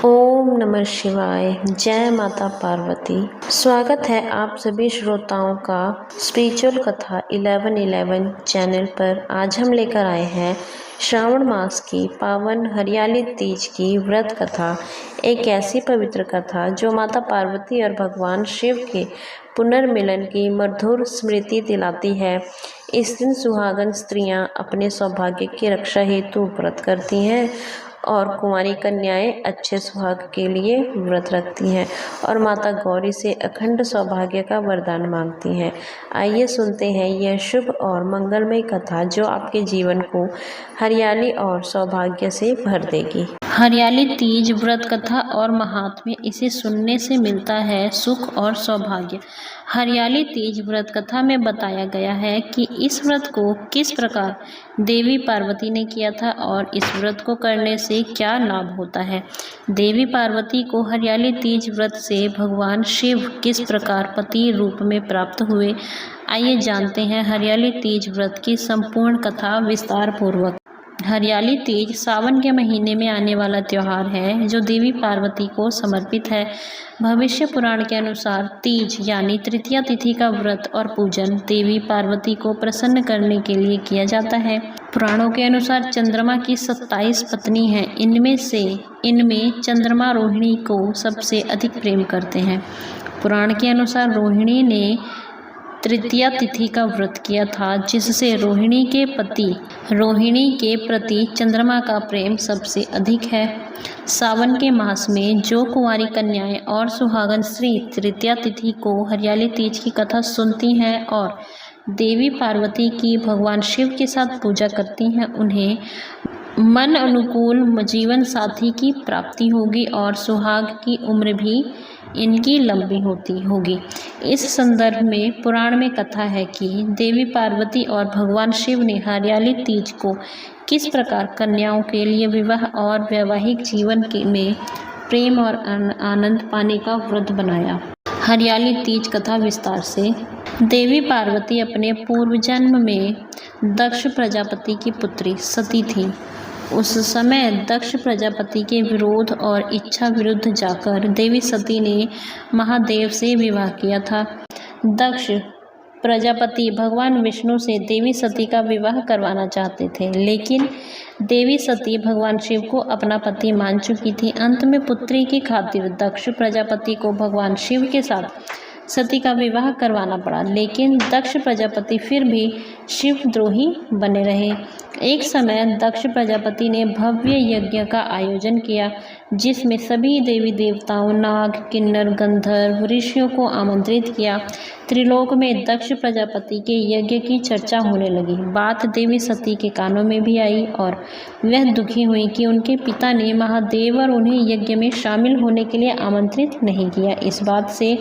ओम नमः शिवाय। जय माता पार्वती। स्वागत है आप सभी श्रोताओं का स्पिरिचुअल कथा 1111 चैनल पर। आज हम लेकर आए हैं श्रावण मास की पावन हरियाली तीज की व्रत कथा। एक ऐसी पवित्र कथा जो माता पार्वती और भगवान शिव के पुनर्मिलन की मधुर स्मृति दिलाती है। इस दिन सुहागन स्त्रियां अपने सौभाग्य की रक्षा हेतु व्रत करती हैं और कुंवारी कन्याएं अच्छे सुहाग के लिए व्रत रखती हैं और माता गौरी से अखंड सौभाग्य का वरदान मांगती हैं। आइए सुनते हैं यह शुभ और मंगलमय कथा जो आपके जीवन को हरियाली और सौभाग्य से भर देगी। हरियाली तीज व्रत कथा और महात्म्य। इसे सुनने से मिलता है सुख और सौभाग्य। हरियाली तीज व्रत कथा में बताया गया है कि इस व्रत को किस प्रकार देवी पार्वती ने किया था और इस व्रत को करने से क्या लाभ होता है। देवी पार्वती को हरियाली तीज व्रत से भगवान शिव किस प्रकार पति रूप में प्राप्त हुए। आइए जानते हैं हरियाली तीज व्रत की संपूर्ण कथा विस्तार पूर्वक। हरियाली तीज सावन के महीने में आने वाला त्यौहार है जो देवी पार्वती को समर्पित है। भविष्य पुराण के अनुसार तीज यानी तृतीया तिथि का व्रत और पूजन देवी पार्वती को प्रसन्न करने के लिए किया जाता है। पुराणों के अनुसार चंद्रमा की 27 पत्नी हैं। इनमें चंद्रमा रोहिणी को सबसे अधिक प्रेम करते हैं। पुराण के अनुसार रोहिणी ने तृतीया तिथि का व्रत किया था जिससे रोहिणी के प्रति चंद्रमा का प्रेम सबसे अधिक है। सावन के मास में जो कुंवारी कन्याएं और सुहागन स्त्री तृतीया तिथि को हरियाली तीज की कथा सुनती हैं और देवी पार्वती की भगवान शिव के साथ पूजा करती हैं उन्हें मन अनुकूल जीवन साथी की प्राप्ति होगी और सुहाग की उम्र भी इनकी लंबी होगी। इस संदर्भ में पुराण में कथा है कि देवी पार्वती और भगवान शिव ने हरियाली तीज को किस प्रकार कन्याओं के लिए विवाह और वैवाहिक जीवन में प्रेम और आनंद पाने का व्रत बनाया। हरियाली तीज कथा विस्तार से। देवी पार्वती अपने पूर्व जन्म में दक्ष प्रजापति की पुत्री सती थी। उस समय दक्ष प्रजापति के विरोध और इच्छा विरुद्ध जाकर देवी सती ने महादेव से विवाह किया था। दक्ष प्रजापति भगवान विष्णु से देवी सती का विवाह करवाना चाहते थे, लेकिन देवी सती भगवान शिव को अपना पति मान चुकी थी। अंत में पुत्री की खातिर दक्ष प्रजापति को भगवान शिव के साथ सती का विवाह करवाना पड़ा, लेकिन दक्ष प्रजापति फिर भी शिवद्रोही बने रहे। एक समय दक्ष प्रजापति ने भव्य यज्ञ का आयोजन किया जिसमें सभी देवी देवताओं, नाग, किन्नर, गंधर्व, ऋषियों को आमंत्रित किया। त्रिलोक में दक्ष प्रजापति के यज्ञ की चर्चा होने लगी। बात देवी सती के कानों में भी आई और वह दुखी हुई कि उनके पिता ने महादेव और उन्हें यज्ञ में शामिल होने के लिए आमंत्रित नहीं किया। इस बात से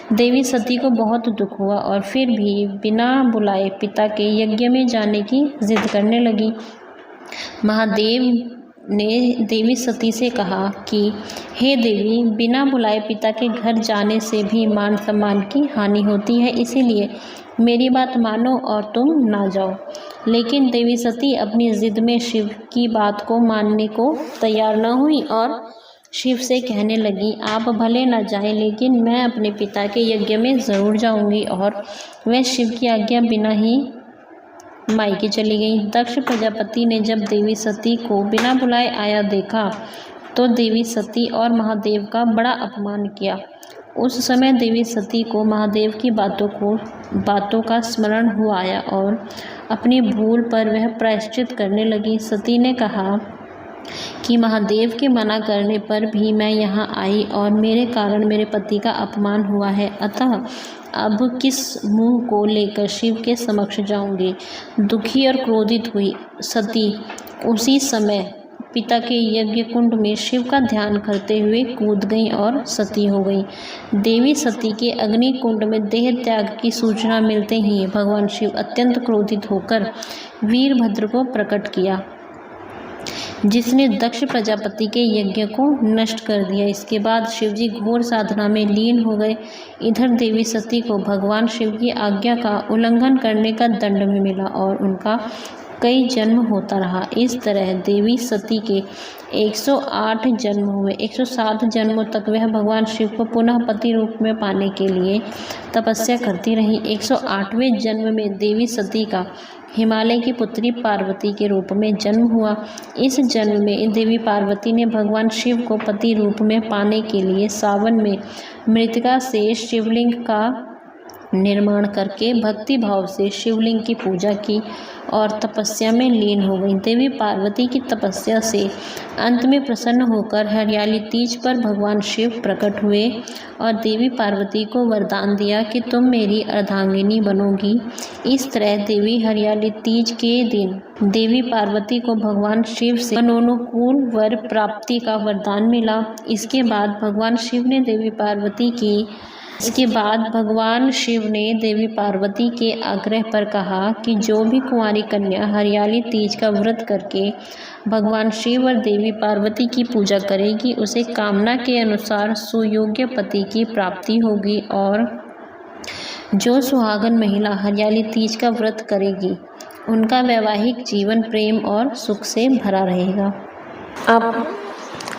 देवी सती को बहुत दुख हुआ और फिर भी बिना बुलाए पिता के यज्ञ में जाने की जिद करने लगी। महादेव ने देवी सती से कहा कि हे देवी, बिना बुलाए पिता के घर जाने से भी मान सम्मान की हानि होती है, इसीलिए मेरी बात मानो और तुम ना जाओ। लेकिन देवी सती अपनी जिद में शिव की बात को मानने को तैयार न हुई और शिव से कहने लगी, आप भले न जाएं, लेकिन मैं अपने पिता के यज्ञ में ज़रूर जाऊंगी। और वह शिव की आज्ञा बिना ही मायके चली गई। दक्ष प्रजापति ने जब देवी सती को बिना बुलाए आया देखा तो देवी सती और महादेव का बड़ा अपमान किया। उस समय देवी सती को महादेव की बातों का स्मरण हुआ आया और अपनी भूल पर वह प्रायश्चित करने लगी। सती ने कहा कि महादेव के मना करने पर भी मैं यहाँ आई और मेरे कारण मेरे पति का अपमान हुआ है, अतः अब किस मुंह को लेकर शिव के समक्ष जाऊंगी। दुखी और क्रोधित हुई सती उसी समय पिता के यज्ञ कुंड में शिव का ध्यान करते हुए कूद गई और सती हो गई। देवी सती के अग्नि कुंड में देह त्याग की सूचना मिलते ही भगवान शिव अत्यंत क्रोधित होकर वीरभद्र को प्रकट किया जिसने दक्ष प्रजापति के यज्ञ को नष्ट कर दिया। इसके बाद शिवजी घोर साधना में लीन हो गए। इधर देवी सती को भगवान शिव की आज्ञा का उल्लंघन करने का दंड भी मिला और उनका कई जन्म होता रहा। इस तरह देवी सती के 108 जन्म हुए। 107 जन्मों तक वह भगवान शिव को पुनः पति रूप में पाने के लिए तपस्या करती रही। 108वें जन्म में देवी सती का हिमालय की पुत्री पार्वती के रूप में जन्म हुआ। इस जन्म में देवी पार्वती ने भगवान शिव को पति रूप में पाने के लिए सावन में मृतिका से शिवलिंग का निर्माण करके भक्ति भाव से शिवलिंग की पूजा की और तपस्या में लीन हो गई। देवी पार्वती की तपस्या से अंत में प्रसन्न होकर हरियाली तीज पर भगवान शिव प्रकट हुए और देवी पार्वती को वरदान दिया कि तुम मेरी अर्धांगिनी बनोगी। इस तरह देवी हरियाली तीज के दिन देवी पार्वती को भगवान शिव से मनोनुकूल वर प्राप्ति का वरदान मिला। इसके बाद भगवान शिव ने देवी पार्वती के आग्रह पर कहा कि जो भी कुंवारी कन्या हरियाली तीज का व्रत करके भगवान शिव और देवी पार्वती की पूजा करेगी उसे कामना के अनुसार सुयोग्य पति की प्राप्ति होगी और जो सुहागन महिला हरियाली तीज का व्रत करेगी उनका वैवाहिक जीवन प्रेम और सुख से भरा रहेगा। अब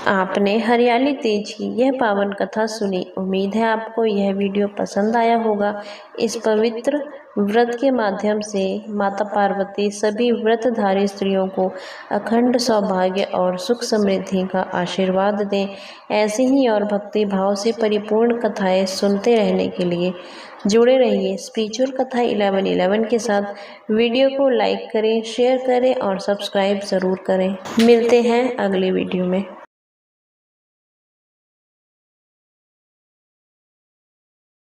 आपने हरियाली तीज की यह पावन कथा सुनी। उम्मीद है आपको यह वीडियो पसंद आया होगा। इस पवित्र व्रत के माध्यम से माता पार्वती सभी व्रतधारी स्त्रियों को अखंड सौभाग्य और सुख समृद्धि का आशीर्वाद दें। ऐसे ही और भक्ति भाव से परिपूर्ण कथाएं सुनते रहने के लिए जुड़े रहिए स्पिरिचुअल कथा 1111 के साथ। वीडियो को लाइक करें, शेयर करें और सब्सक्राइब ज़रूर करें। मिलते हैं अगली वीडियो में।